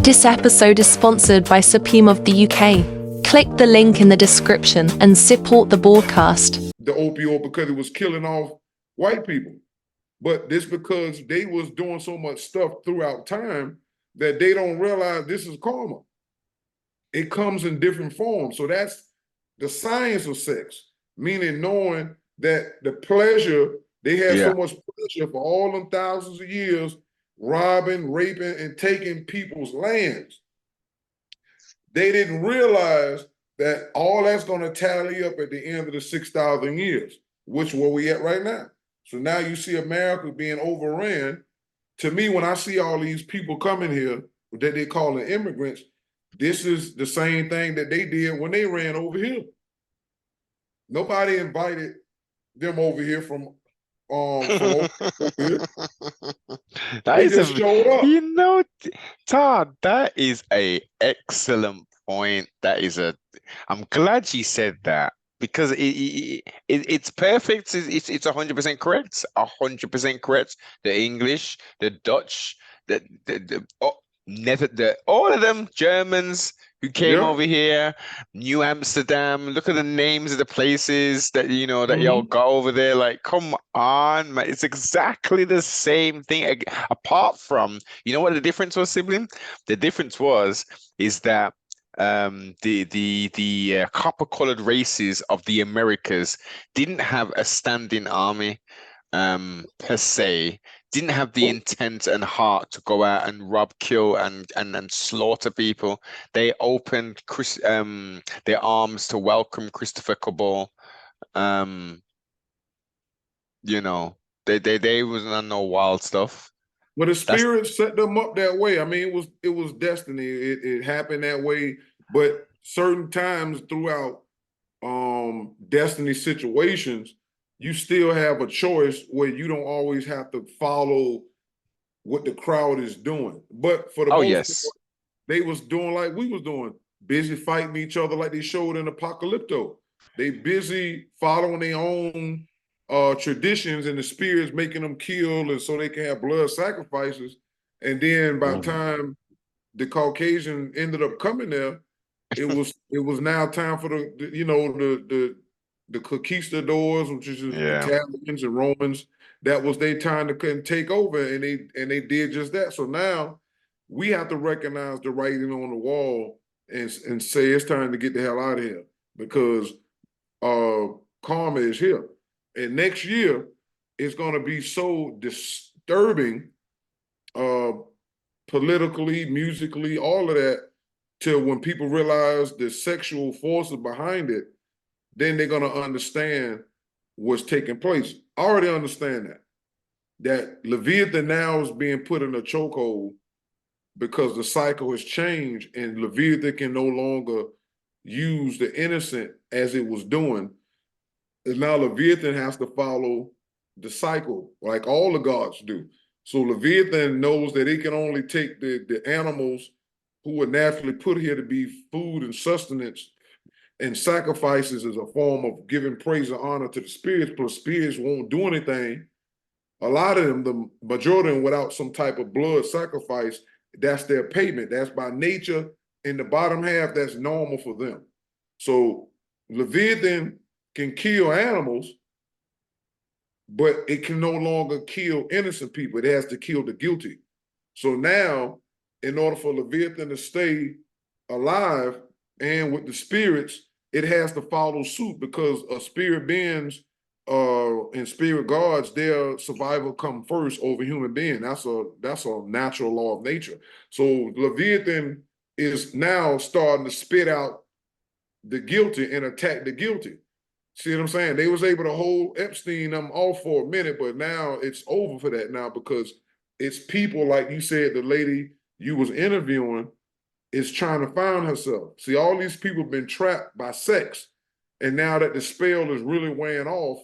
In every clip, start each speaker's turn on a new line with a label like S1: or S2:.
S1: This episode is sponsored by Supreme of the UK. Click the link in the description and support the broadcast.
S2: The opioid because it was killing off white people. But this because they was doing so much stuff throughout time that they don't realize this is karma. It comes in different forms. So that's the science of sex, meaning knowing that the pleasure, they had so much pleasure for all them thousands of years, robbing, raping, and taking people's lands. They didn't realize that all that's going to tally up at the end of the 6,000 years, which where we at right now. So now you see America being overran. To me, when I see all these people coming here that they call immigrants, this is the same thing that they did when they ran over here. Nobody invited them over here from over here. They just showed up.
S3: You know, Todd, that is a excellent point. I'm glad you said that because it's perfect. It's 100% correct. 100% correct. The English, the Dutch, all of them Germans who came over here, New Amsterdam. Look at the names of the places that y'all got over there. Like, come on, man. It's exactly the same thing. Apart from, you know what the difference was, sibling? The difference is that the copper-colored races of the Americas didn't have a standing army per se, didn't have the intent and heart to go out and rob, kill, and slaughter people. They opened their arms to welcome Christopher Cabal. They wasn't on no wild stuff.
S2: But the spirit set them up that way. I mean, it was destiny. It happened that way. But certain times throughout destiny situations, you still have a choice where you don't always have to follow what the crowd is doing. But for the most part, they was doing like we was doing, busy fighting each other like they showed in Apocalypto. They busy following their own traditions, and the spirits making them kill, and so they can have blood sacrifices. And then by the time the Caucasian ended up coming there, it was now time for the conquistadors, which is Italians and Romans. That was their time to take over, and they did just that. So now we have to recognize the writing on the wall and say it's time to get the hell out of here because karma is here. And next year it's going to be so disturbing, politically, musically, all of that, till when people realize the sexual forces behind it, then they're going to understand what's taking place. I already understand that Leviathan now is being put in a chokehold because the cycle has changed and Leviathan can no longer use the innocent as it was doing. And now Leviathan has to follow the cycle like all the gods do. So Leviathan knows that it can only take the animals who were naturally put here to be food and sustenance and sacrifices as a form of giving praise and honor to the spirits, but spirits won't do anything. A lot of them, the majority of them, without some type of blood sacrifice, that's their payment. That's by nature. In the bottom half, that's normal for them. So Leviathan can kill animals, but it can no longer kill innocent people. It has to kill the guilty. So now, in order for Leviathan to stay alive and with the spirits, it has to follow suit because spirit beings and spirit gods, their survival come first over human being. That's a natural law of nature. So Leviathan is now starting to spit out the guilty and attack the guilty. See what I'm saying? They was able to hold Epstein off for a minute, but now it's over for that now because it's people like you said, the lady you was interviewing is trying to find herself. See, all these people have been trapped by sex. And now that the spell is really wearing off,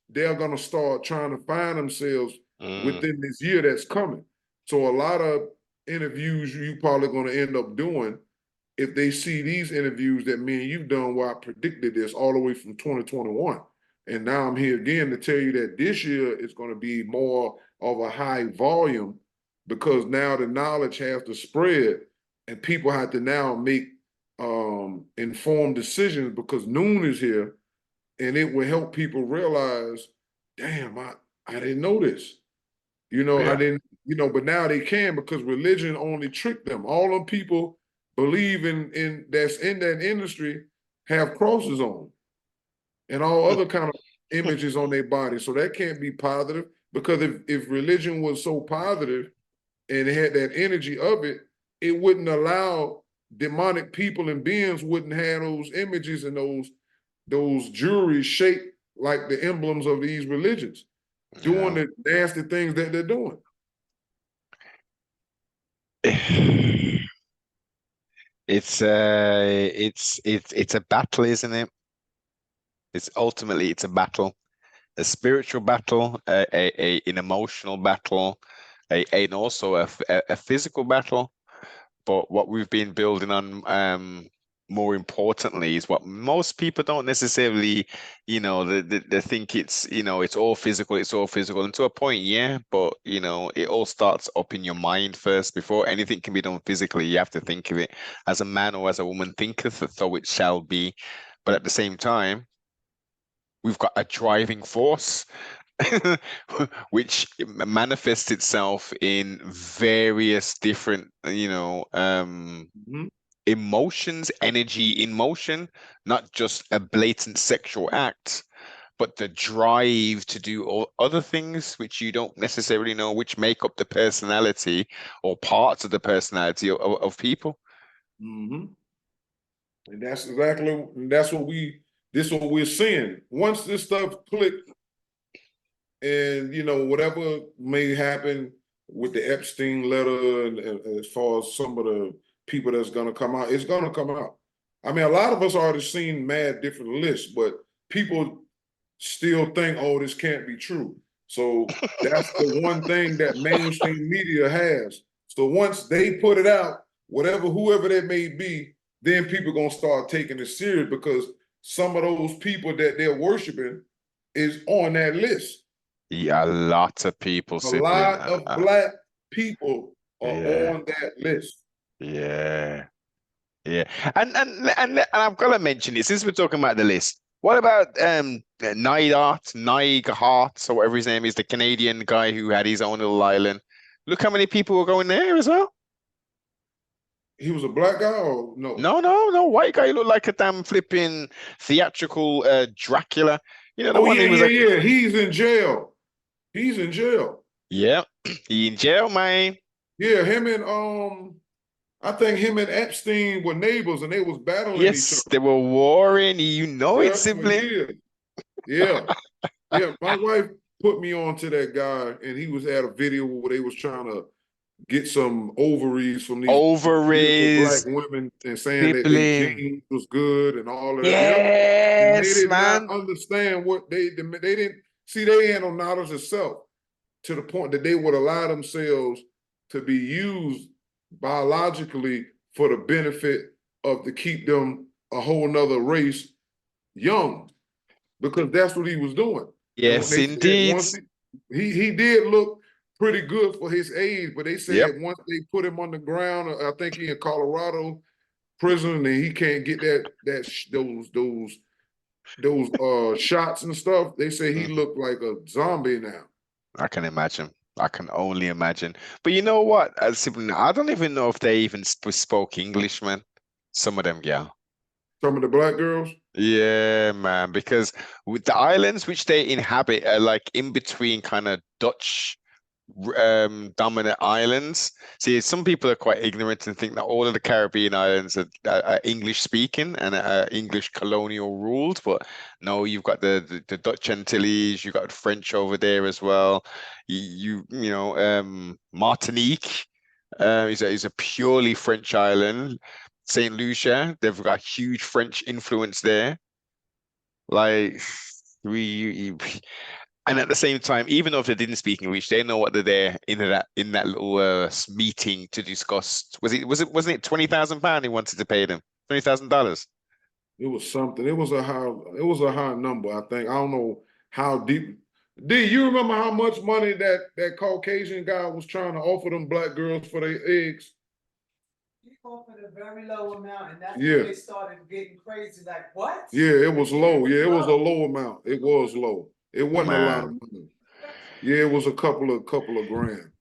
S2: they're going to start trying to find themselves within this year that's coming. So a lot of interviews you probably going to end up doing, if they see these interviews that me and you've done where I predicted this all the way from 2021. And now I'm here again to tell you that this year is going to be more of a high volume because now the knowledge has to spread and people have to now make informed decisions because noon is here, and it will help people realize, damn, I didn't know this. You know, I
S3: Yeah.
S2: didn't, you know, but now they can because religion only tricked them. All them people believe in that's in that industry have crosses on and all other kind of images on their body. So that can't be positive because if religion was so positive and it had that energy of it, it wouldn't allow demonic people and beings wouldn't have those images and those jewelry shaped like the emblems of these religions, doing
S3: Yeah.
S2: the nasty things that they're doing.
S3: It's a battle, isn't it? It's ultimately it's a battle, a spiritual battle, an emotional battle, and also a physical battle. But what we've been building on, more importantly, is what most people don't necessarily, they think it's, it's all physical, and to a point, yeah. But it all starts up in your mind first. Before anything can be done physically, you have to think of it as a man or as a woman thinketh, so it shall be. But at the same time, we've got a driving force which manifests itself in various different,
S2: Mhm.
S3: emotions, energy in motion, not just a blatant sexual act, but the drive to do all other things which you don't necessarily know, which make up the personality or parts of the personality of people.
S2: Mhm. And that's what this what we're seeing. Once this stuff clicked, and whatever may happen with the Epstein letter, and as far as some of the people that's gonna come out, it's gonna come out. I mean, a lot of us already seen mad different lists, but people still think, oh, this can't be true. So that's the one thing that mainstream media has. So once they put it out, whoever that may be, then people gonna start taking it serious because some of those people that they're worshiping is on that list.
S3: Yeah, a lot of people,
S2: A
S3: sibling.
S2: lot of black people are
S3: Yeah,
S2: on that list.
S3: yeah. Yeah, and I've got to mention it since we're talking about the list. What about Neidhart, or whatever his name is, the Canadian guy who had his own little island? Look how many people were going there as well.
S2: He was a black guy or no?
S3: No, no, no, white guy. He looked like a damn flipping theatrical Dracula. You know the
S2: Oh
S3: one
S2: yeah,
S3: he was
S2: yeah,
S3: like,
S2: yeah. He's in jail. He's in jail.
S3: yeah, he in jail, man.
S2: Yeah, I think him and Epstein were neighbors and they was battling each other.
S3: Yes, they were warring. You know it,
S2: Yeah, for
S3: sibling.
S2: years. Yeah. Yeah. My wife put me on to that guy, and he was at a video where they was trying to get some ovaries from these beautiful black
S3: Ovaries,
S2: women and saying that they
S3: sibling.
S2: genes was good and all of that. Yep. And they
S3: Yes,
S2: did not
S3: man.
S2: understand what they didn't see. They had no knowledge of self to the point that they would allow themselves to be used biologically for the benefit of to keep them a whole nother race young, because that's what he was doing. And when
S3: Yes,
S2: they said
S3: indeed.
S2: once he did look pretty good for his age, but they
S3: Yep.
S2: said once they put him on the ground, I think he in Colorado prison, and he can't get those shots and stuff. They say he
S3: Mhm.
S2: looked like a zombie now.
S3: I can imagine. I can only imagine. But you know what? I don't even know if they even spoke English, man. Some of them, yeah.
S2: Some of the black girls.
S3: Yeah, man. Because with the islands which they inhabit are like in between kind of Dutch dominant islands. See, some people are quite ignorant and think that all of the Caribbean islands are English speaking and are English colonial ruled, but no, you've got the Dutch Antilles, you've got French over there as well. Martinique is a purely French island. Saint Lucia, they've got huge French influence there. Like we and at the same time, even though if they didn't speak English, they know what they're there in that little meeting to discuss. Wasn't it £20,000 he wanted to pay them? $20,000.
S2: It was something. It was a high number. I think I don't know how deep. Do you remember how much money that Caucasian guy was trying to offer them black girls for their eggs?
S4: off at a very low amount, and that's
S2: Yeah.
S4: when they started getting crazy. Like, what?
S2: Yeah, it was low. Yeah, it was a low amount. It was low. It wasn't a lot of
S3: Man.
S2: money. Yeah, it was a couple of grand.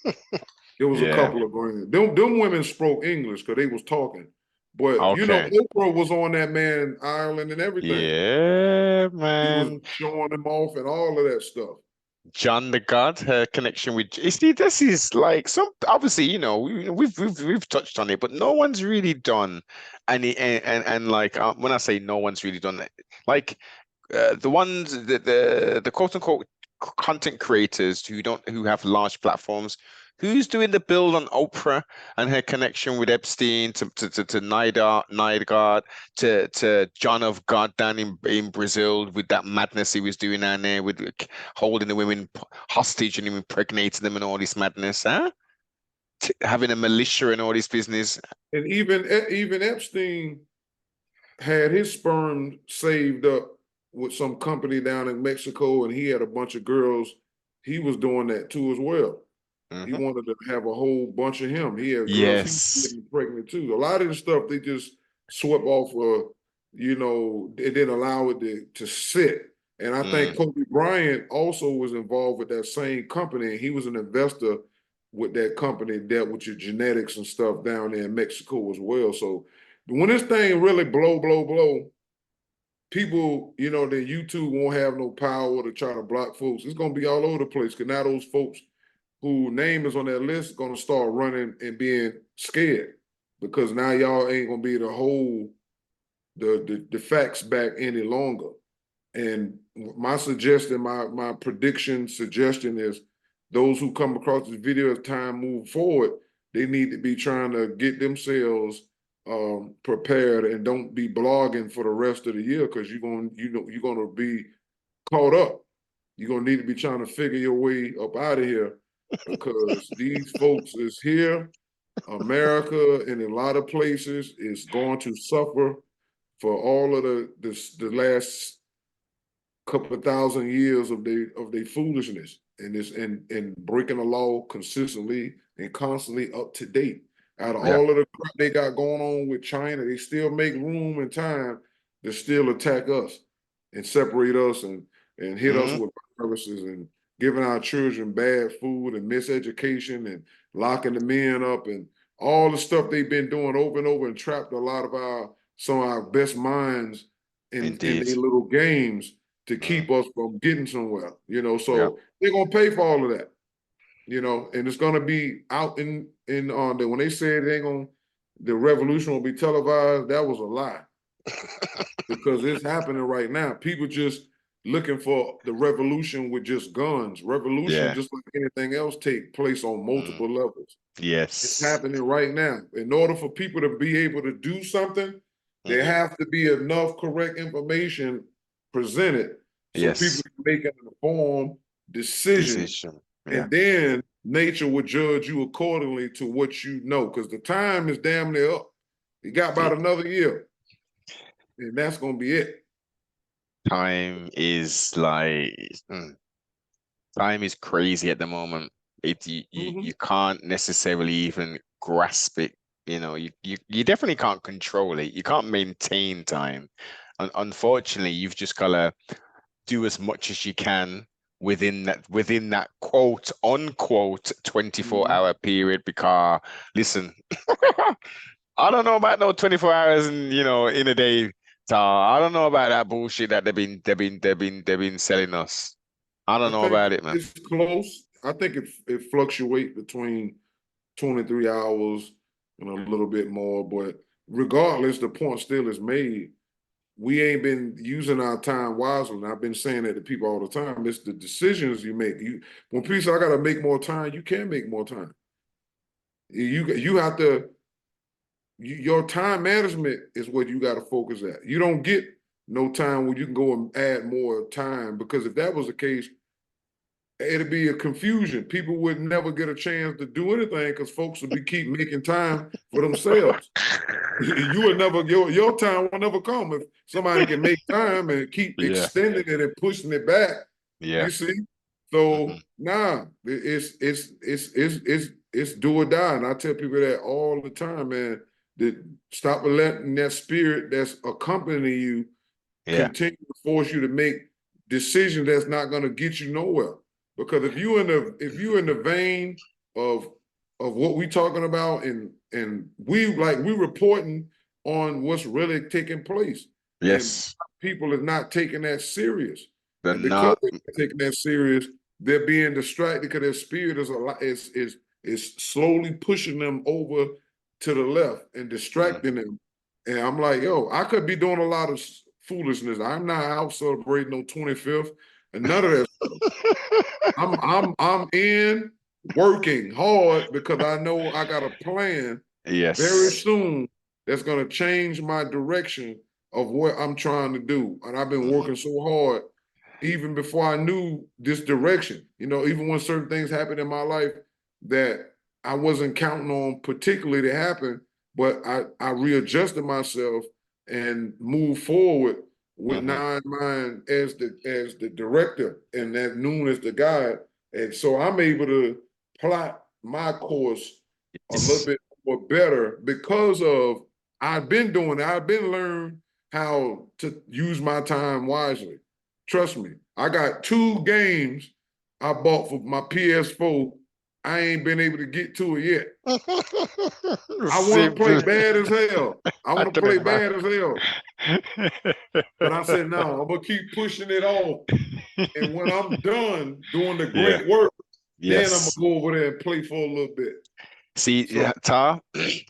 S2: It was a
S3: Yeah.
S2: couple of grand. Them women spoke English because they was talking. But you know,
S3: Okay.
S2: Oprah was on that man Ireland and everything.
S3: Yeah,
S2: He was
S3: man.
S2: showing them off and all of that stuff.
S3: John the God, her connection with you see, this is like some obviously, we've touched on it, but no one's really done any and like when I say no one's really done it, like the ones the quote unquote content creators who have large platforms. Who's doing the build on Oprah and her connection with Epstein to Nidegard to John of God down in Brazil with that madness he was doing down there with holding the women hostage and impregnating them and all this madness, huh? Having a militia and all this business.
S2: And even Epstein had his sperm saved up with some company down in Mexico, and he had a bunch of girls. He was doing that too as well. He
S3: Mhm.
S2: wanted to have a whole bunch of him. He had girls he was
S3: Yes.
S2: getting pregnant too. A lot of the stuff they just swept off they didn't allow it to sit. And I think Kobe Bryant also was involved with that same company. He was an investor with that company, dealt with your genetics and stuff down there in Mexico as well. So when this thing really blow, people, that YouTube won't have no power to try to block folks. It's gonna be all over the place. Cause now those folks who name is on that list gonna start running and being scared because now y'all ain't gonna be able to hold the facts back any longer. And my suggestion, my prediction suggestion is those who come across this video as time move forward, they need to be trying to get themselves prepared and don't be blogging for the rest of the year because you're gonna be caught up. You're gonna need to be trying to figure your way up out of here because these folks is here. America and a lot of places is going to suffer for all of the last couple of thousand years of their foolishness and breaking the law consistently and constantly up to date. Out of
S3: Yeah.
S2: all of the crap they got going on with China, they still make room and time to still attack us and separate us and hit us with viruses and giving our children bad food and miseducation and locking the men up and all the stuff they've been doing over and over and trapped a lot of some of our best minds in
S3: Indeed.
S2: their little games to keep us from getting somewhere, so they're gonna pay for all of that, and it's gonna be out in when they said the revolution will be televised, that was a lie. Because it's happening right now. People just looking for the revolution with just guns. Revolution, just like anything else, take place on multiple levels.
S3: Yes.
S2: It's happening right now. In order for people to be able to do something, there have to be enough correct information presented so people can make an informed decision.
S3: Yeah.
S2: And then nature will judge you accordingly to what you know, because the time is damn near up. You got about another year, and that's going to be it.
S3: Time is time is crazy at the moment. You can't necessarily even grasp it. You definitely can't control it. You can't maintain time. And unfortunately, you've just gotta do as much as you can within that quote unquote 24-hour period. Because listen, I don't know about no 24 hours in a day. So I don't know about that bullshit that they've been selling us. I don't know about it, man.
S2: It's close. I think it fluctuates between 23 hours and a little bit more, but regardless, the point still is made. We ain't been using our time wisely. And I've been saying that to people all the time. It's the decisions you make. When people say I gotta make more time, you can make more time. You have to. Your time management is what you got to focus at. You don't get no time where you can go and add more time, because if that was the case, it'd be a confusion. People would never get a chance to do anything because folks would keep making time for themselves. You would never, your time will never come if somebody can make time and keep extending it and pushing it back.
S3: Yeah.
S2: You see? So nah, it's it's do or die. And I tell people that all the time, man, that stop letting that spirit that's accompanying you
S3: Yeah.
S2: continue to force you to make decisions that's not going to get you nowhere. Because if you in the vein of what we talking about, and we reporting on what's really taking place, and
S3: Yes.
S2: people are not taking that serious,
S3: They're
S2: and because
S3: not.
S2: they're not taking that serious, they're being distracted because their spirit is a lot is slowly pushing them over to the left and distracting them. And I'm like, yo, I could be doing a lot of foolishness. I'm not out celebrating no 25th and none of that stuff. I'm in working hard because I know I got a plan very
S3: Yes.
S2: soon that's gonna change my direction of what I'm trying to do. And I've been working so hard even before I knew this direction. You know, even when certain things happened in my life that I wasn't counting on particularly to happen, but I readjusted myself and moved forward with Nine Mind as the director and that Noon as the guide. And so I'm able to plot my course a little bit more better because of I've been doing it. I've been learning how to use my time wisely. Trust me, I got 2 games I bought for my PS4. I ain't been able to get to it yet. I want to play
S3: Simple.
S2: bad as hell. I
S3: I
S2: want to
S3: can
S2: play bad as hell. But I said, no, I'm going to keep pushing it off. And when I'm done doing the
S3: Yeah.
S2: great work, then I'm going
S3: Yes.
S2: to go over there and play for a little bit.
S3: See,
S2: So,
S3: Tar,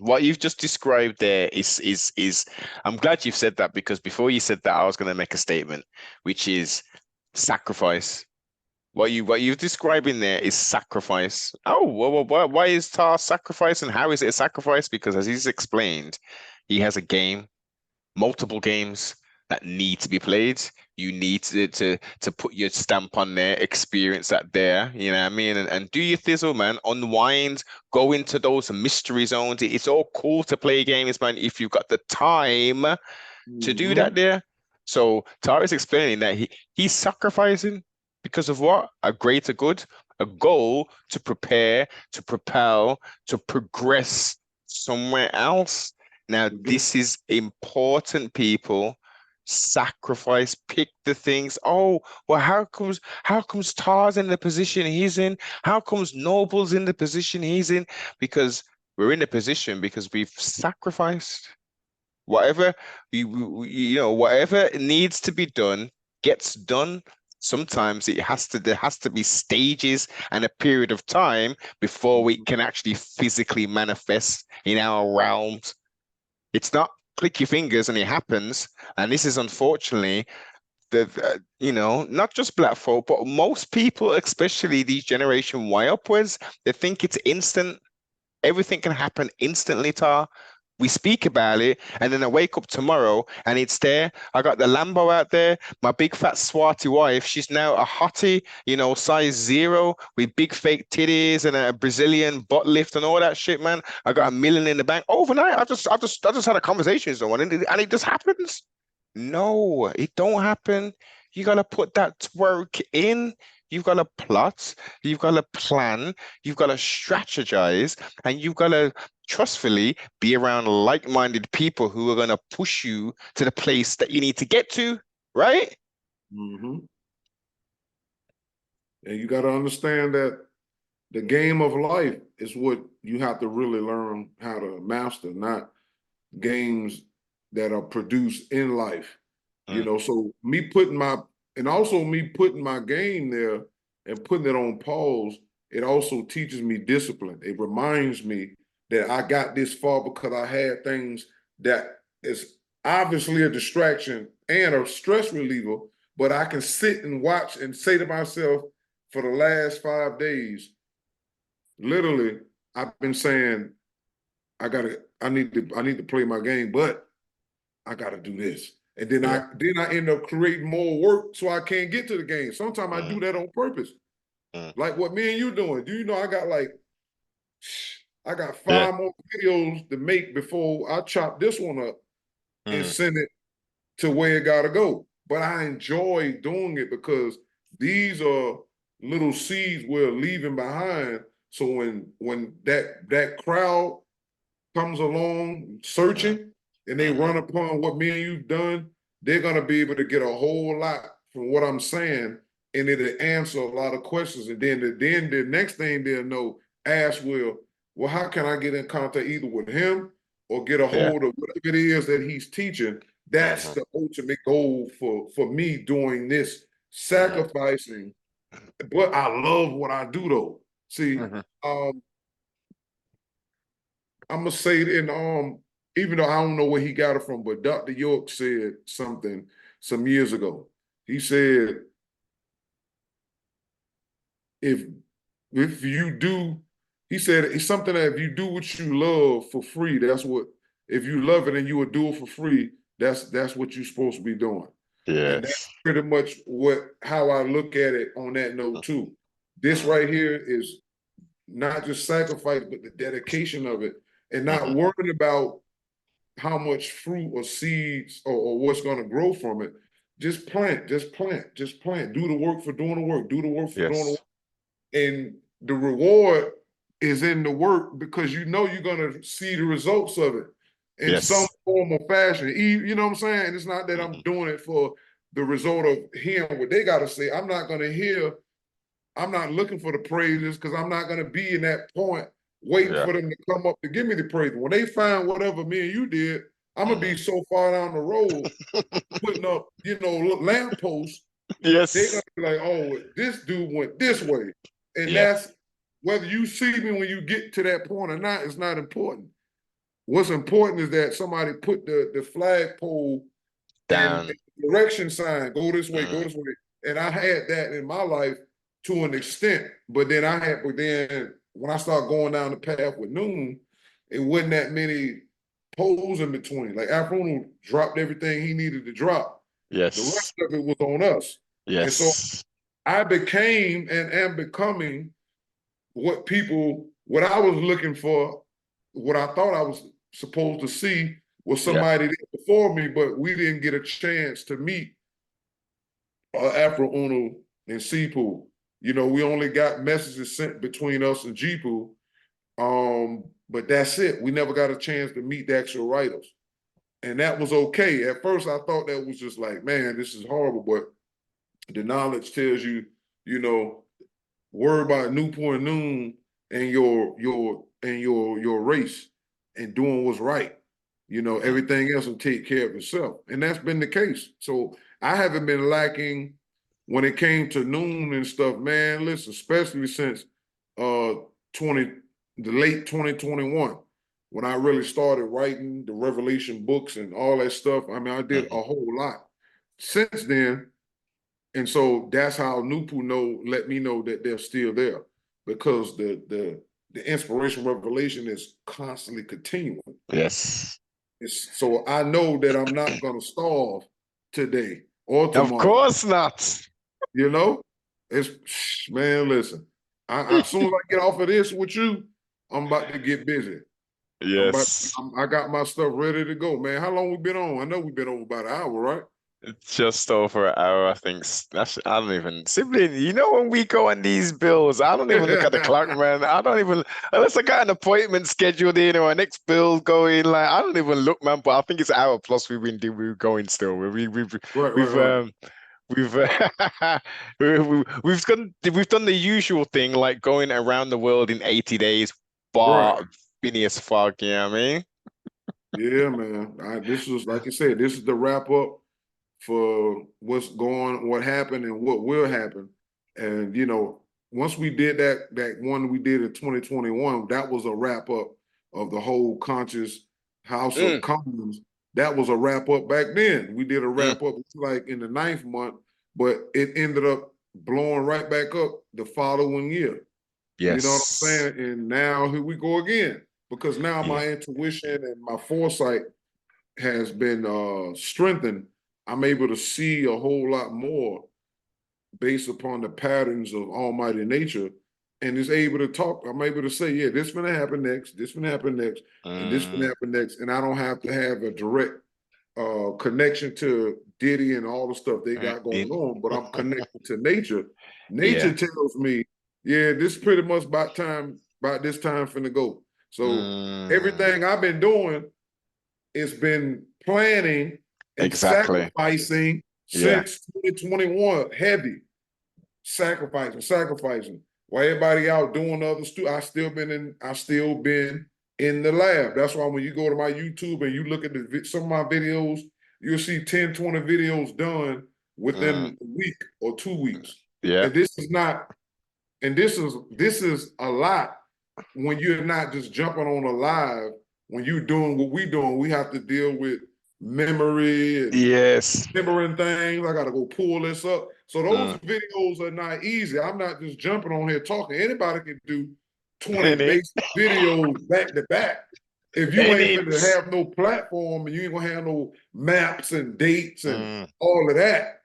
S3: what you've just described there is I'm glad you've said that, because before you said that, I was going to make a statement, which is sacrifice. What you're describing there is sacrifice. Oh, why is Tar sacrifice, and how is it a sacrifice? Because as he's explained, he has a game, multiple games that need to be played. You need to put your stamp on there, experience that there, you know what I mean? And do your thizzle, man. Unwind, go into those mystery zones. It's all cool to play games, man, if you've got the time to do that there. So Tara is explaining that he's sacrificing because of what? A greater good, a goal to prepare, to propel, to progress somewhere else. Now, this is important, people. Sacrifice, pick the things. Oh, well, how comes Tar's in the position he's in? How comes Noble's in the position he's in? Because we're in the position because we've sacrificed. Whatever whatever needs to be done gets done. Sometimes there has to be stages and a period of time before we can actually physically manifest in our realms. It's not click your fingers and it happens. And this is unfortunately not just black folk, but most people, especially these Generation Y upwards, they think it's instant. Everything can happen instantly, Tar. We speak about it, and then I wake up tomorrow and it's there. I got the Lambo out there. My big fat swarty wife, she's now a hottie, size 0 with big fake titties and a Brazilian butt lift and all that shit, man. I got $1 million in the bank overnight. I just had a conversation with someone, and it just happens. No, it don't happen. You gotta put that work in. You've got to plot, you've got to plan, you've got to strategize, and you've got to trustfully be around like-minded people who are going to push you to the place that you need to get to, right?
S2: and you got to understand that the game of life is what you have to really learn how to master, not games that are produced in life. So me putting my game there and putting it on pause, it also teaches me discipline. It reminds me that I got this far because I had things that is obviously a distraction and a stress reliever, but I can sit and watch and say to myself for the last 5 days, literally, I've been saying, I need to play my game, but I gotta do this. And then I end up creating more work so I can't get to the game. Sometimes I do that on purpose. Like what me and you doing. Do you know I got 5 more videos to make before I chop this one up and send it to where it gotta go. But I enjoy doing it because these are little seeds we're leaving behind So when that crowd comes along searching and they run upon what me and you've done, they're gonna be able to get a whole lot from what I'm saying, and it'll answer a lot of questions. And then the next thing they'll know, ask well, how can I get in contact either with him or get a
S3: Yeah.
S2: hold of whatever it is that he's teaching? That's the ultimate goal for me doing this, sacrificing. But I love what I do though. See, I'm gonna say it in even though I don't know where he got it from, but Dr. York said something some years ago. He said, if you do, he said it's something that if you do what you love for free, that's what, if you love it and you would do it for free, that's what you're supposed to be doing. And that's
S3: Yes.
S2: pretty much how I look at it on that note too. This right here is not just sacrifice, but the dedication of it, and not worrying about how much fruit or seeds or what's going to grow from it. Just plant, just plant, just plant. Do the work for doing the work. Do the work for doing the work. And the reward is in the work, because you know you're going to see the results of it in some form or fashion. You know what I'm saying? And it's not that I'm doing it for the result of hearing what they got to say. I'm not going to hear. I'm not looking for the praises, because I'm not going to be in that point waiting for them to come up to give me the praise. When they find whatever me and you did, I'm going to be so far down the road putting up, lampposts.
S3: Yes.
S2: They're going to be like, oh, this dude went this way. And that's, whether you see me when you get to that point or not, it's not important. What's important is that somebody put the flagpole
S3: down,
S2: and direction sign, go this way, go this way. And I had that in my life to an extent, but then when I started going down the path with Noon, it wasn't that many poles in between. Like Afrono dropped everything he needed to drop.
S3: Yes.
S2: The rest of it was on us.
S3: Yes.
S2: And so I became and am becoming what I was looking for, what I thought I was supposed to see was somebody there before me, but we didn't get a chance to meet Afro Uno and Seapool. We only got messages sent between us and Jipu. But that's it. We never got a chance to meet the actual writers. And that was okay. At first, I thought that was just like, man, this is horrible. But the knowledge tells you, worry about Newport and Noon and your race and doing what's right. Everything else will take care of itself. And that's been the case. So I haven't been lacking when it came to Noon and stuff, man. Listen, especially since the late 2021, when I really started writing the Revelation books and all that stuff. I mean, I did a whole lot since then. And so that's how NUPU let me know that they're still there, because the inspiration revelation is constantly continuing.
S3: Yes.
S2: So I know that I'm not going to starve today or tomorrow.
S3: Of course not.
S2: It's, man, listen, as soon as I get off of this with you, I'm about to get busy.
S3: Yes.
S2: I got my stuff ready to go, man. How long we been on? I know we've been on about an hour, right?
S3: It's just over an hour, I think. I don't even, simply, when we go on these bills, I don't even look at the clock, man. I don't even, unless I got an appointment scheduled in or our next bill going, like, I don't even look, man. But I think it's an hour plus we're going still. We've done the usual thing, like going around the world in 80 days, bar Phineas Fogg, you know what I mean?
S2: Yeah, man. This was, like I said, this is the wrap up for what happened and what will happen. And, once we did that one we did in 2021, that was a wrap up of the whole Conscious House of Commons. That was a wrap up back then. We did a wrap up like in the 9th month, but it ended up blowing right back up the following year.
S3: Yes.
S2: You know what I'm saying? And now here we go again, because now my intuition and my foresight has been strengthened. I'm able to see a whole lot more based upon the patterns of Almighty nature, and is able to talk. I'm able to say, yeah, this gonna happen next, this gonna happen next, and this gonna happen next. And I don't have to have a direct connection to Diddy and all the stuff they got going on, but I'm connected to nature. Nature tells me Yeah, this pretty much about this time finna go. So
S3: Mm,
S2: everything I've been doing, it's been planning and
S3: exactly.
S2: sacrificing
S3: Yeah.
S2: since 2021. Heavy sacrificing. While everybody out doing other stuff, I still been in the lab. That's why when you go to my YouTube and you look at some of my videos, you'll see 10, 20 videos done
S3: Mm,
S2: within a week or 2 weeks.
S3: yeah.
S2: And this is not, and this is a lot when you're not just jumping on a live. When you're doing what we doing, we have to deal with memory and
S3: Yes.
S2: remembering things. I got to go pull this up. So those
S3: Mm.
S2: videos are not easy. I'm not just jumping on here talking. Anybody can do 20
S3: Any,
S2: basic videos back to back. If you ain't
S3: any.
S2: finna have no platform and you ain't gonna have no maps and dates and
S3: Mm,
S2: all of that,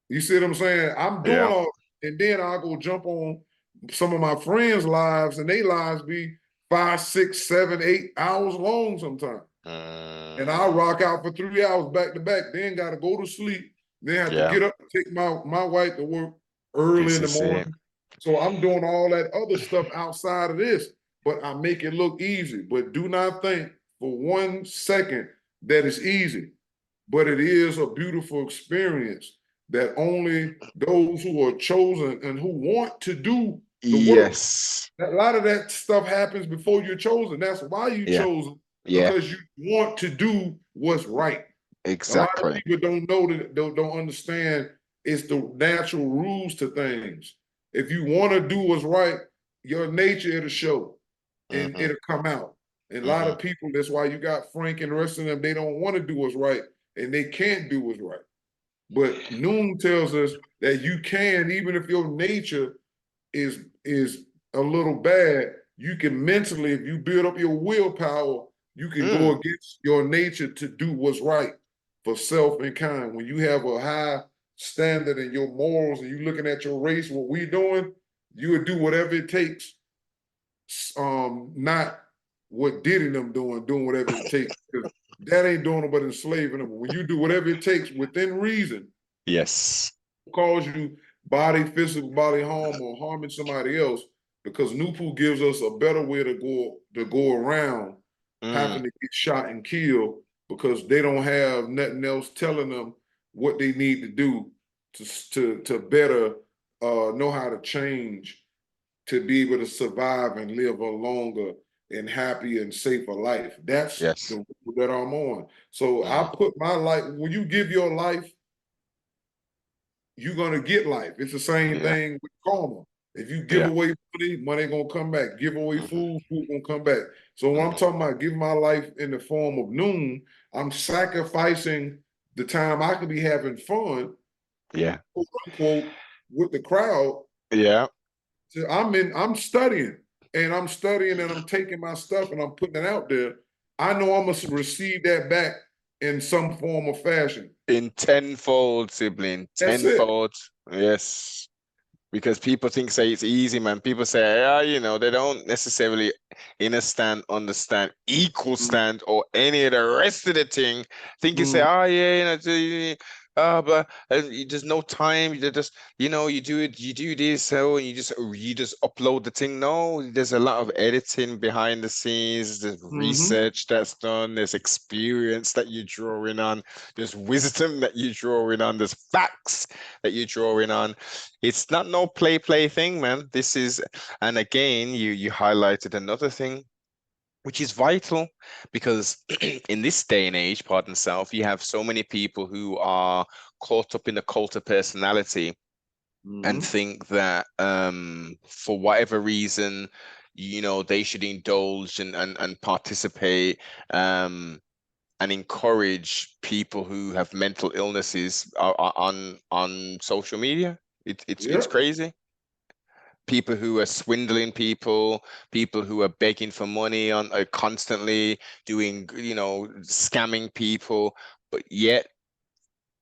S2: you see what I'm saying? I'm doing
S3: yeah.
S2: all, and then I'll go jump on some of my friends' lives, and they lives be 5, 6, 7, 8 hours long sometimes. And I'll
S3: Mm,
S2: rock out for 3 hours back to back, then gotta go to sleep, then have to
S3: yeah.
S2: get up and take my wife to work early
S3: This
S2: in the
S3: is it.
S2: morning. So I'm doing all that other stuff outside of this, but I make it look easy. But do not think for 1 second that it's easy, but it is a beautiful experience that only those who are chosen and who want to do the work.
S3: Yes.
S2: A lot of that stuff happens before you're chosen. That's why you
S3: Yeah.
S2: chosen,
S3: Yeah.
S2: because you want to do what's right. A lot of
S3: Exactly.
S2: people don't know that, don't understand it's the natural rules to things. If you want to do what's right, your nature it'll show and
S3: Mm-hmm.
S2: it'll come out. And a lot
S3: Mm-hmm.
S2: of people, that's why you got Frank and the rest of them, they don't want to do what's right and they can't do what's right. But Noon tells us that you can, even if your nature is a little bad, you can mentally, if you build up your willpower, you can go
S3: Mm.
S2: against your nature to do what's right for self and kind. When you have a high standard in your morals and you looking at your race, what we doing, you would do whatever it takes. Not what Diddy and them doing whatever it takes. Because that ain't doing it but enslaving them. When you do whatever it takes within reason,
S3: Yes.
S2: cause you physical body harm or harming somebody else, because Nupu gives us a better way to go around
S3: Mm.
S2: having to get shot and killed because they don't have nothing else telling them what they need to do to better know how to change to be able to survive and live a longer and happy and safer life. That's the
S3: Yes.
S2: road that I'm on. So I
S3: Mm.
S2: put my life, when you give your life, you're gonna get life. It's the same
S3: Yeah.
S2: thing with karma. If you give
S3: Yeah.
S2: away money, money gonna come back. Give away
S3: Mm-hmm.
S2: food, food gonna come back. So when I'm
S3: Mm-hmm.
S2: talking about giving my life in the form of Noon, I'm sacrificing the time I could be having fun,
S3: Yeah.
S2: quote unquote, with the crowd.
S3: Yeah.
S2: So I'm studying and I'm taking my stuff and I'm putting it out there. I know I'm gonna receive that back in some form or fashion.
S3: In tenfold, sibling.
S2: That's it.
S3: Tenfold. Yes. Because people think say it's easy, man. People say, yeah, they don't necessarily understand, equal stand, or any of the rest of the thing. Think you say,
S2: Mhm.
S3: oh yeah, but there's no time. You just, you do it, you do this, so and you just upload the thing. No, there's a lot of editing behind the scenes. There's
S2: Mhm.
S3: research that's done. There's experience that you're drawing on. There's wisdom that you're drawing on. There's facts that you're drawing on. It's not no play thing, man. This is, and again, you highlighted another thing, which is vital, because in this day and age, pardon self, you have so many people who are caught up in the cult of personality and
S2: Mhm.
S3: think that for whatever reason, they should indulge and participate and encourage people who have mental illnesses on social media. It's
S2: Yep.
S3: crazy. People who are swindling people who are begging for money on constantly doing, scamming people, but yet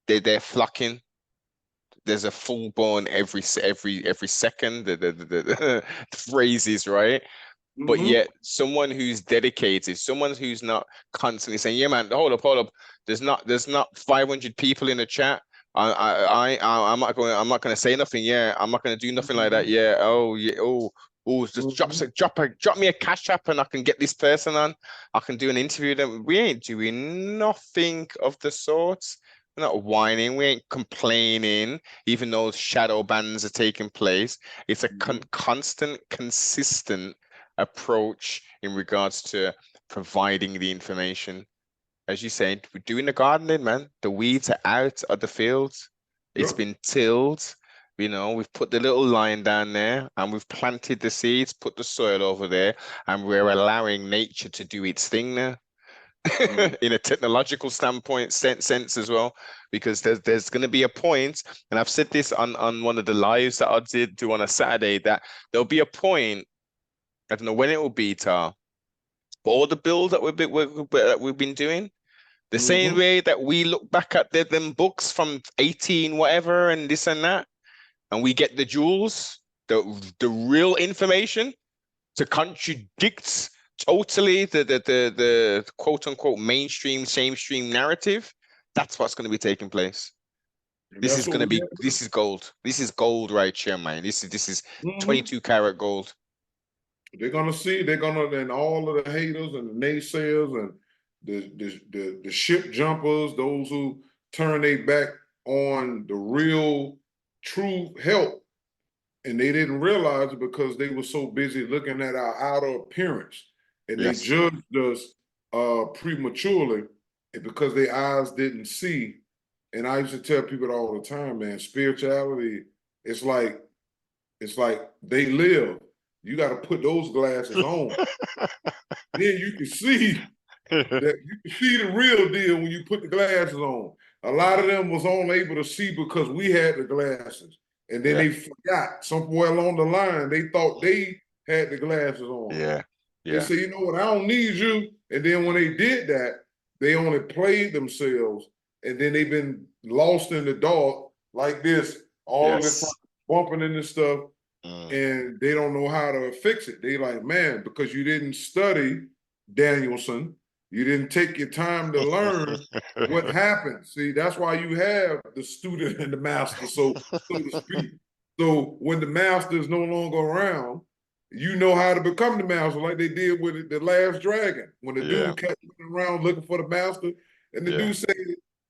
S3: they're flocking. There's a full born every second. The phrases, right? But
S2: Mhm.
S3: yet someone who's dedicated, someone who's not constantly saying, yeah man, hold up, there's not 500 people in the chat, I'm not going. I'm not going to say nothing. Yeah, I'm not going to do nothing like that. Yeah. Oh, yeah. Oh, just drop me a cash app, and I can get this person on. I can do an interview. Then we ain't doing nothing of the sort. We're not whining. We ain't complaining, even though shadow bans are taking place. It's a constant, consistent approach in regards to providing the information. As you said, we're doing the gardening, man. The weeds are out of the fields. It's
S2: Yep.
S3: been tilled. We've put the little line down there and we've planted the seeds, put the soil over there, and we're allowing nature to do its thing now. In a technological standpoint, sense as well, because there's going to be a point, and I've said this on one of the lives that I did do on a Saturday, that there'll be a point, I don't know when it will be, Tar, but all the build that we've been doing, the same way that we look back at them books from 18 whatever and this and that, and we get the jewels, the real information to contradict totally the quote unquote mainstream, same narrative. That's what's going to be taking place.
S2: And
S3: This
S2: that's
S3: is
S2: what
S3: going to
S2: we
S3: be,
S2: have.
S3: this is gold. This is gold right here, man. This is 22 karat gold.
S2: They're gonna see. They're gonna, and all of the haters and the naysayers and the ship jumpers, those who turn their back on the real, true help, and they didn't realize it because they were so busy looking at our outer appearance, and they
S3: Yes.
S2: judged us prematurely, and because their eyes didn't see. And I used to tell people all the time, man, spirituality, it's like they live. You got to put those glasses on. Then you can see the real deal when you put the glasses on. A lot of them was only able to see because we had the glasses. And then they forgot somewhere along the line, they thought they had the glasses on.
S3: Yeah.
S2: They say, you know what, I don't need you. And then when they did that, they only played themselves. And then they've been lost in the dark like this, all this time, bumping into stuff. And they don't know how to fix it. They like, man, because you didn't study Danielson, you didn't take your time to learn what happened. See, that's why you have the student and the master, so to speak. So when the master is no longer around, you know how to become the master, like they did with the last dragon. When the dude kept around looking for the master, and the dude said,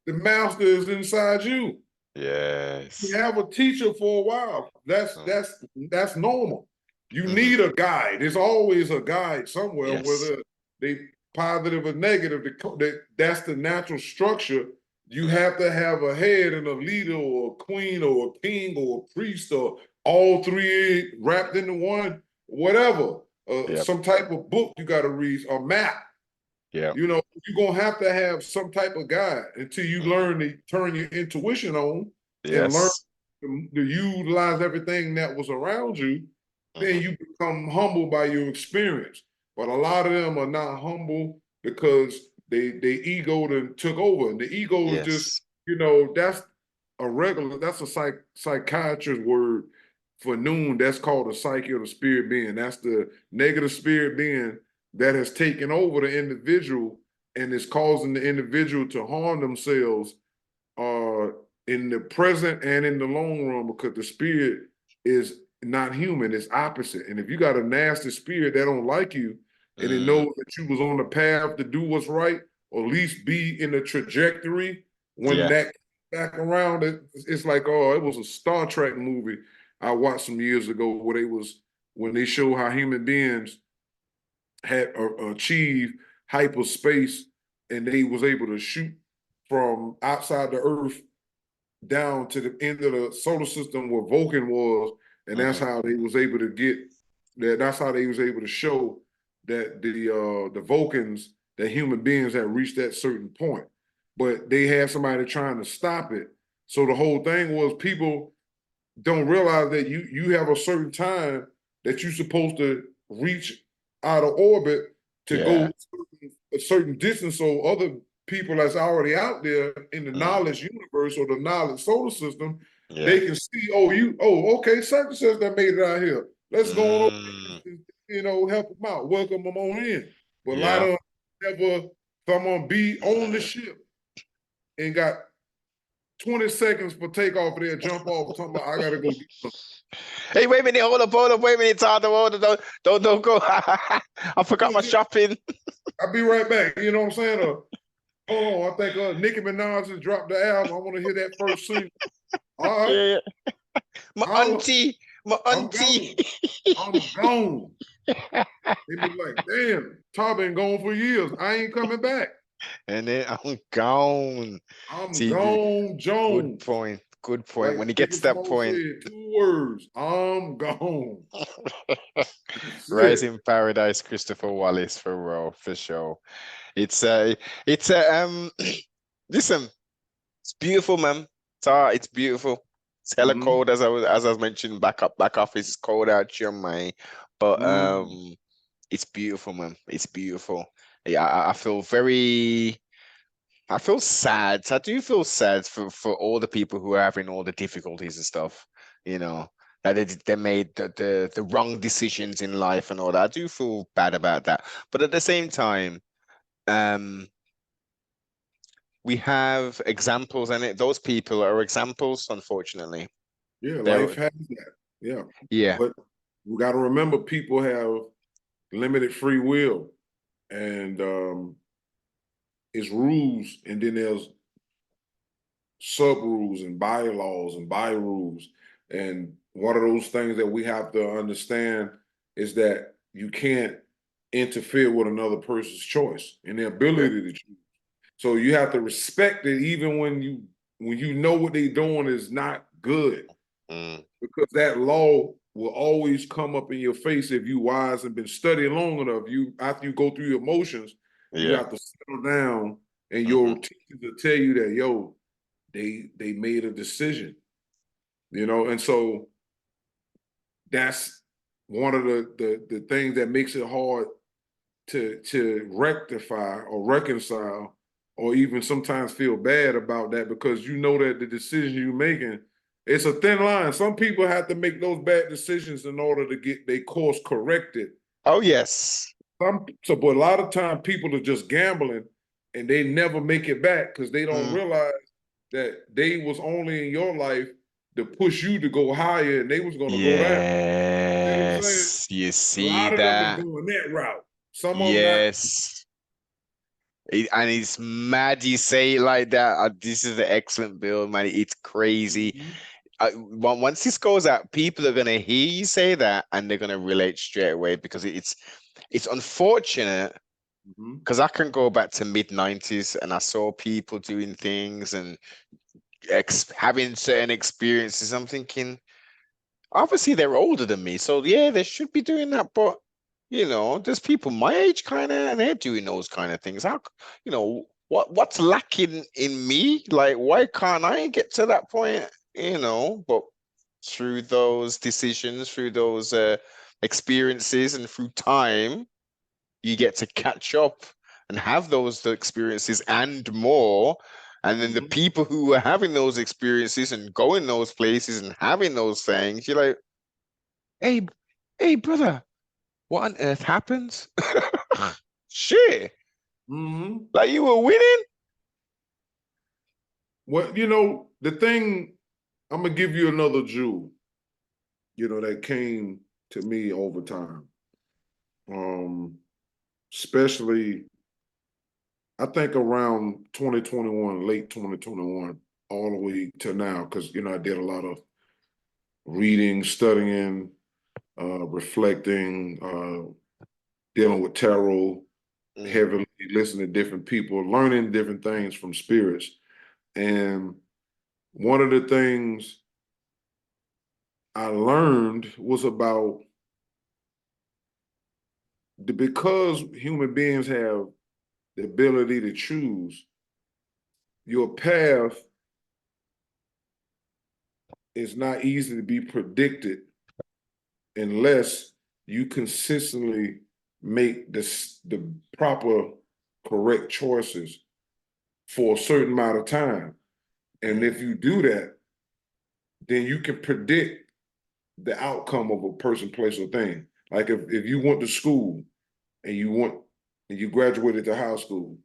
S2: the master is inside you.
S3: Yes.
S2: You have a teacher for a while. That's normal. You need a guide. There's always a guide somewhere, whether they positive or negative. That's the natural structure. You have to have a head and a leader or a queen or a king or a priest or all three wrapped into one, whatever. Some type of book you got to read, a map.
S3: Yeah.
S2: You know, you're going to have some type of guide until you learn to turn your intuition on and learn to utilize everything that was around you. Then you become humble by your experience. But a lot of them are not humble because they ego took over. And the ego is just, that's that's a psychiatrist word for noon. That's called a psyche or the spirit being. That's the negative spirit being that has taken over the individual and is causing the individual to harm themselves in the present and in the long run, because the spirit is not human, it's opposite. And if you got a nasty spirit that don't like you and it knows that you was on the path to do what's right, or at least be in the trajectory when that back around, it's like, oh, it was a Star Trek movie I watched some years ago where when they show how human beings had achieved hyperspace and they was able to shoot from outside the Earth down to the end of the solar system where Vulcan was, and that's how they was able to get that. That's how they was able to show that the Vulcans, that human beings had reached that certain point, but they had somebody trying to stop it. So the whole thing was people don't realize that you have a certain time that you're supposed to reach out of orbit to go a certain distance, so other people that's already out there in the knowledge universe or the knowledge solar system, they can see, okay, such and such that made it out here. Let's go on, help them out, welcome them on in. But a lot of them never, someone be on the ship and got 20 seconds for takeoff there, jump off, talking about I gotta go do something.
S3: Hey, wait a minute, hold up, wait a minute, Tato, hold up, don't go. I forgot my shopping.
S2: I'll be right back. You know what I'm saying? Hold on, I think Nicki Minaj has dropped the album. I want to hear that first single. All right.
S3: Yeah. My
S2: I'm
S3: auntie.
S2: gone. I'm gone. They be like, damn, Tar been gone for years. I ain't coming back.
S3: And then I'm gone.
S2: I'm
S3: See,
S2: gone,
S3: good
S2: Jones.
S3: point. Good point.
S2: Like
S3: When he
S2: Biggie
S3: gets to that
S2: Smoke
S3: point,
S2: said, 2 words. I'm gone. That's
S3: Rise
S2: it.
S3: in Paradise, Christopher Wallace for real, for sure. It's listen, it's beautiful, man. It's beautiful. It's hella
S2: Mhm.
S3: cold as I was mentioning, back office, it's cold out here, man. But
S2: Mhm.
S3: it's beautiful, man. It's beautiful. Yeah, I feel sad. I do feel sad for all the people who are having all the difficulties and stuff, you know, that they made the wrong decisions in life and all that. I do feel bad about that. But at the same time, um, we have examples, and those people are examples, unfortunately.
S2: Yeah, life
S3: They're,
S2: has that. Yeah.
S3: yeah,
S2: But we got to remember people have limited free will, and it's rules, and then there's sub rules and bylaws and by rules. And one of those things that we have to understand is that you can't interfere with another person's choice and their
S3: yeah.
S2: ability to choose. So you have to respect it even when you know what they're doing is not good.
S3: Mm,
S2: Because that law will always come up in your face if you wise and been studying long enough. You after you go through your emotions, you
S3: yeah.
S2: have to settle down, and your
S3: Hmm.
S2: teachers will tell you that they made a decision, and so that's one of the things that makes it hard to rectify or reconcile, or even sometimes feel bad about that, because you know that the decision you're making, it's a thin line. Some people have to make those bad decisions in order to get their course corrected.
S3: Oh, yes.
S2: But a lot of time people are just gambling and they never make it back because they don't
S3: Mm.
S2: realize that they was only in your life to push you to go higher, and they was going to go down. You know what I'm saying?
S3: Yes, you
S2: A
S3: see
S2: lot of them is
S3: that.
S2: going that route. Some of them not.
S3: Yes. And it's mad you say it like that. This is an excellent build, man. It's crazy.
S2: Mhm.
S3: Once this goes out, people are gonna hear you say that and they're gonna relate straight away, because it's unfortunate,
S2: Mhm.
S3: because I can go back to mid-90s and I saw people doing things and having certain experiences. I'm thinking, obviously they're older than me, so yeah, they should be doing that. But there's people my age kind of, and they're doing those kind of things. What's lacking in me? Like, why can't I get to that point? But through those decisions, through those experiences, and through time, you get to catch up and have those experiences and more. And then the
S2: Mhm.
S3: people who are having those experiences and going those places and having those things, you're like, hey, hey, brother, what on earth happens? Shit,
S2: Mhm.
S3: like you were winning.
S2: Well, the thing, I'm gonna give you another jewel, that came to me over time. Especially I think around 2021, late 2021, all the way to now, because I did a lot of reading, studying, reflecting, dealing with tarot
S3: Mm,
S2: heavily, listening to different people, learning different things from spirits. And one of the things I learned was about because human beings have the ability to choose, your path is not easy to be predicted unless you consistently make the proper correct choices for a certain amount of time. And
S3: mm,
S2: if you do that, then you can predict the outcome of a person, place, or thing. Like if you went to school and you graduated to high school,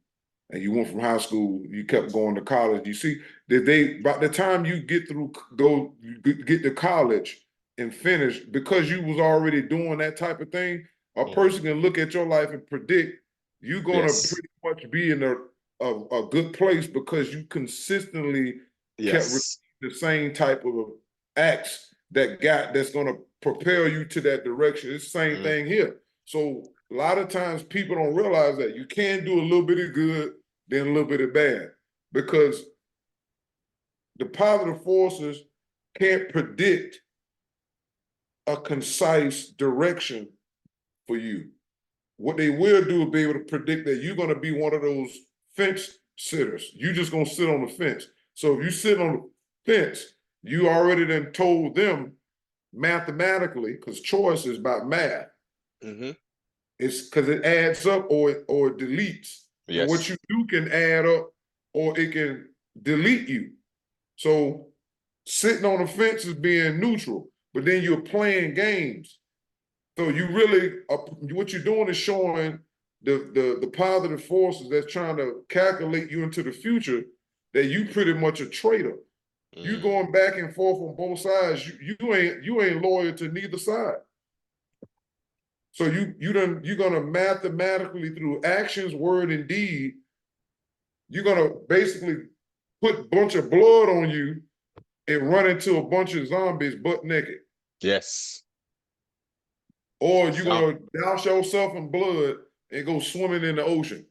S2: and you went from high school, you kept going to college. You see that by the time you get get to college and finish, because you was already doing that type of thing, a person can look at your life and predict you're gonna
S3: Yes.
S2: pretty much be in a good place because you consistently kept
S3: Yes.
S2: the same type of acts that's gonna propel you to that direction. It's the same thing here. So a lot of times people don't realize that you can do a little bit of good, then a little bit of bad, because the positive forces can't predict a concise direction for you. What they will do is be able to predict that you're going to be one of those fence sitters. You're just going to sit on the fence. So if you sit on the fence, you already then told them mathematically, because choice is about math. It's because it adds up or it deletes.
S3: Yes.
S2: And what you do can add up or it can delete you. So sitting on the fence is being neutral, but then you're playing games. So you really, what you're doing is showing the positive forces that's trying to calculate you into the future that you pretty much a traitor. You going back and forth on both sides. You ain't loyal to neither side. So you're gonna mathematically through actions, word, and deed, you're gonna basically put a bunch of blood on you and run into a bunch of zombies butt naked.
S3: Yes.
S2: Or you're gonna douse yourself in blood and go swimming in the ocean.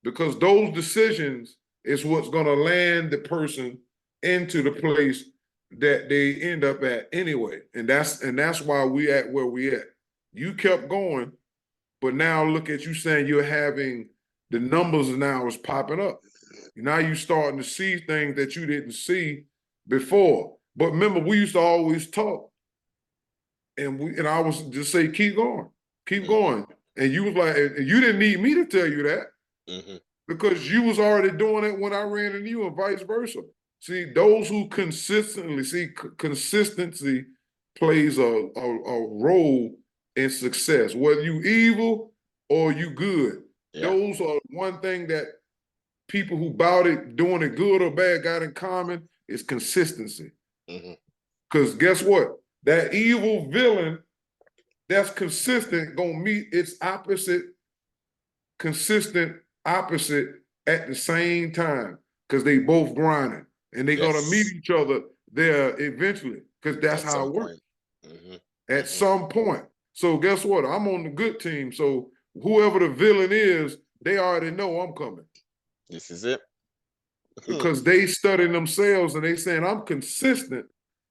S2: Because those decisions is what's gonna land the person into the place that they end up at anyway. And that's why we at where we at. You kept going, but now look at you saying you're having the numbers now is popping up. Now you're starting to see things that you didn't see before. But remember, we used to always talk. And I was just say, keep going, keep going. And you was like, and you didn't need me to tell you that because you was already doing it when I ran into you and vice versa. See, those who consistency plays a role in success, whether you evil or you good.
S3: Yeah.
S2: Those are one thing that people who bout it, doing it good or bad, got in common is consistency. Because guess what? That evil villain that's consistent gonna meet its consistent opposite at the same time because they both grinding and they're gonna meet each other there eventually because that's how it works. At some point. So guess what? I'm on the good team. So whoever the villain is, they already know I'm coming.
S3: This is it.
S2: Because they studying themselves and they saying I'm consistent.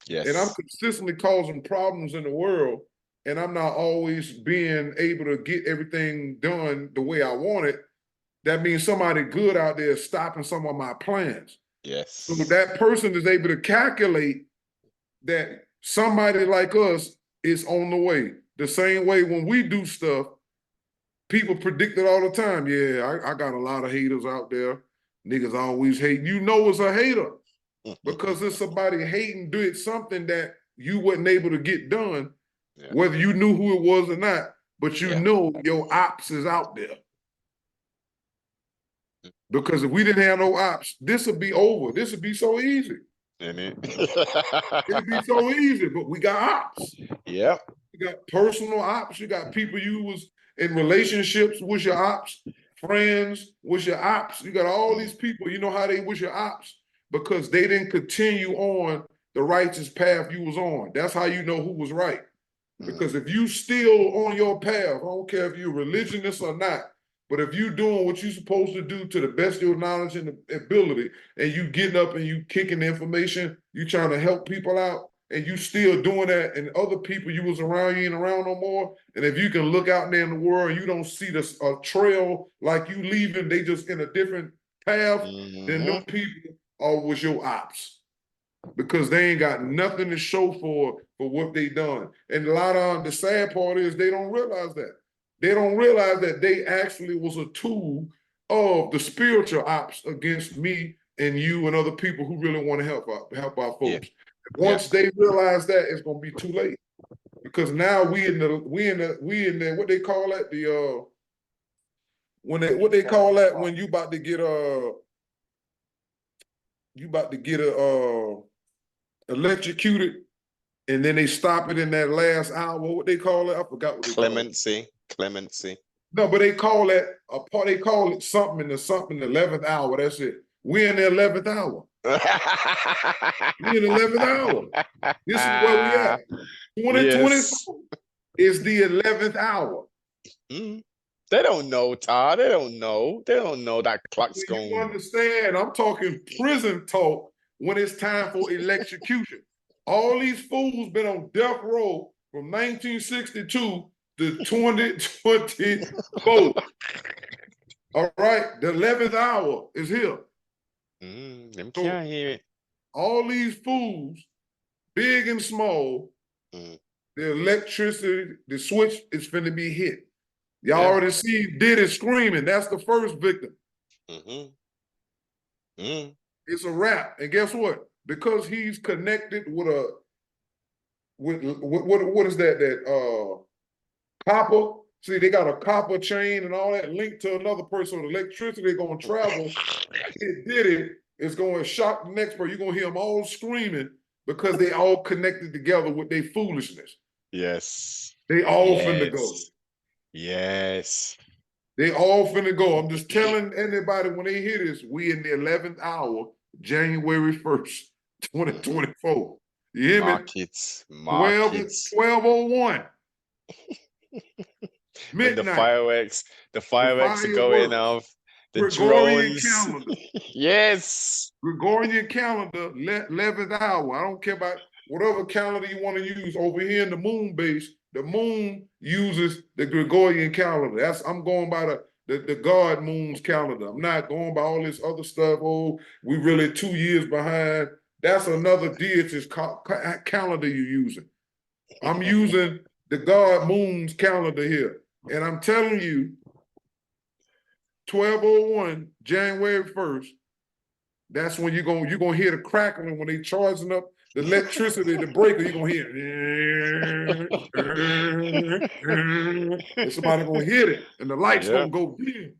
S3: Yes.
S2: And I'm consistently causing problems in the world, and I'm not always being able to get everything done the way I want it. That means somebody good out there is stopping some of my plans.
S3: Yes.
S2: So that person is able to calculate that somebody like us is on the way. The same way when we do stuff, people predict it all the time. Yeah, I got a lot of haters out there. Niggas always hate. You know it's a hater. Because if somebody hating did something that you wasn't able to get done, whether you knew who it was or not, but you know your ops is out there. Because if we didn't have no ops, this would be over. This would be so easy. It'd be so easy, but we got ops.
S3: Yeah.
S2: You got personal ops. You got people you was in relationships with your ops, friends with your ops. You got all these people, you know how they was your ops? Because they didn't continue on the righteous path you was on. That's how you know who was right. Because if you still on your path, I don't care if you're religionist or not, but if you doing what you're supposed to do to the best of your knowledge and ability, and you getting up and you kicking the information, you trying to help people out, and you still doing that, and other people you was around, you ain't around no more, and if you can look out there in the world and you don't see a trail like you leaving, they just in a different path, then them people was your ops. Because they ain't got nothing to show for what they done. And a lot of the sad part is they don't realize that. They don't realize that they actually was a tool of the spiritual ops against me and you and other people who really want to help our folks. Once they realize that, it's gonna be too late. Because now we in the what they call it, what they call that when you about to get electrocuted, and then they stop it in that last hour. What they call it? I forgot what they call it.
S3: Clemency.
S2: No, but they call that a part. They call it something in the 11th hour. That's it. We're in the 11th hour. We're in the 11th hour. This is where we at. 2024
S3: Yes.
S2: is the 11th hour.
S3: They don't know, Todd. They don't know. They don't know that clock's
S2: You
S3: going.
S2: understand? I'm talking prison talk when it's time for electrocution. All these fools been on death row from 1962 to 2024. All right, the 11th hour is here.
S3: Them
S2: So,
S3: can't hear it.
S2: all these fools, big and small, the electricity, the switch is finna be hit. Y'all already see Diddy screaming. That's the first victim. It's a wrap. And guess what? Because he's connected with what is that copper? See, they got a copper chain and all that linked to another person. The electricity going to travel. It did it. It's going to shock the next person. You're going to hear them all screaming because they all connected together with their foolishness.
S3: Yes.
S2: They all finna go.
S3: Yes.
S2: They all finna go. I'm just telling anybody when they hear this, we in the 11th hour, January 1st, 2024. You hear me?
S3: Markets.
S2: 12:01.
S3: When the
S2: Midnight.
S3: fireworks are going off, the
S2: Gregorian
S3: drones.
S2: calendar.
S3: Yes.
S2: Gregorian calendar, 11th hour. I don't care about whatever calendar you want to use. Over here in the moon base, the moon uses the Gregorian calendar. I'm going by the God moon's calendar. I'm not going by all this other stuff. Oh, we really 2 years behind. That's another deity's calendar you're using. I'm using the God moon's calendar here. And I'm telling you, 12:01, January 1st, that's when you're gonna hear the crackling when they charging up the electricity, the breaker, you're gonna hear and somebody gonna hit it, and the lights gonna go dim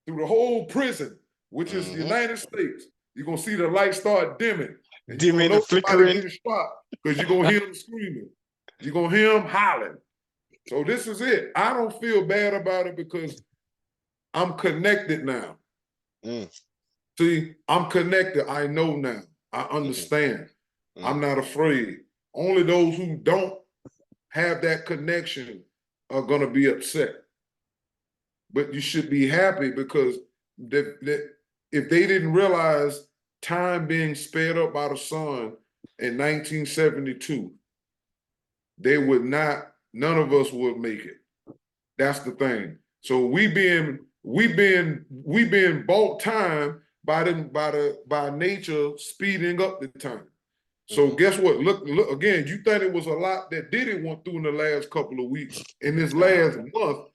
S2: through the whole prison, which is the United States. You're gonna see the lights start dimming, and you're gonna know somebody getting shot because you're gonna hear them screaming. You're gonna hear them hollering. So this is it. I don't feel bad about it because I'm connected now. See, I'm connected. I know now. I understand. I'm not afraid. Only those who don't have that connection are going to be upset. But you should be happy because if they didn't realize time being sped up by the sun in 1972, they would not, none of us would make it. That's the thing. So we being bought time by nature speeding up the time. So guess what? Look again. You think it was a lot that Diddy went through in the last couple of weeks, in this last month.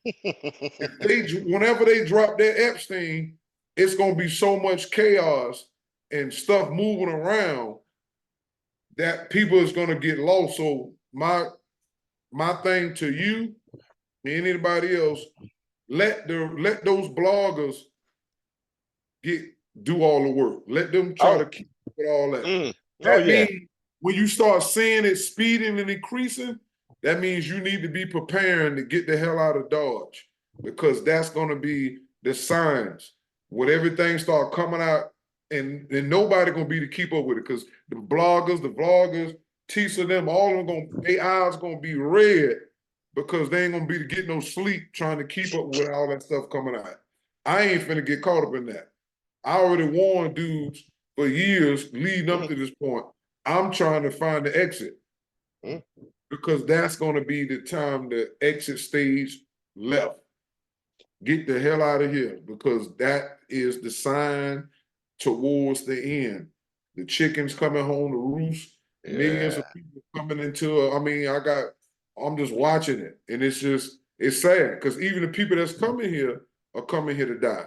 S2: Whenever they drop that Epstein, it's gonna be so much chaos and stuff moving around that people is gonna get lost. So my thing to you and anybody else, let those bloggers do all the work. Let them try to keep up with all that. That means when you start seeing it speeding and increasing, that means you need to be preparing to get the hell out of Dodge, because that's going to be the signs. When everything start coming out, and nobody going to be to keep up with it, because the vloggers, Tisa, them, all of them, their eyes going to be red because they ain't going to be to get no sleep trying to keep up with all that stuff coming out. I ain't finna get caught up in that. I already warned dudes for years leading up to this point. I'm trying to find the exit because that's going to be the time the exit stage left. Get the hell out of here, because that is the sign towards the end. The chickens coming home to roost, millions of people coming into I'm just watching it, and it's sad because even the people that's coming here are coming here to die.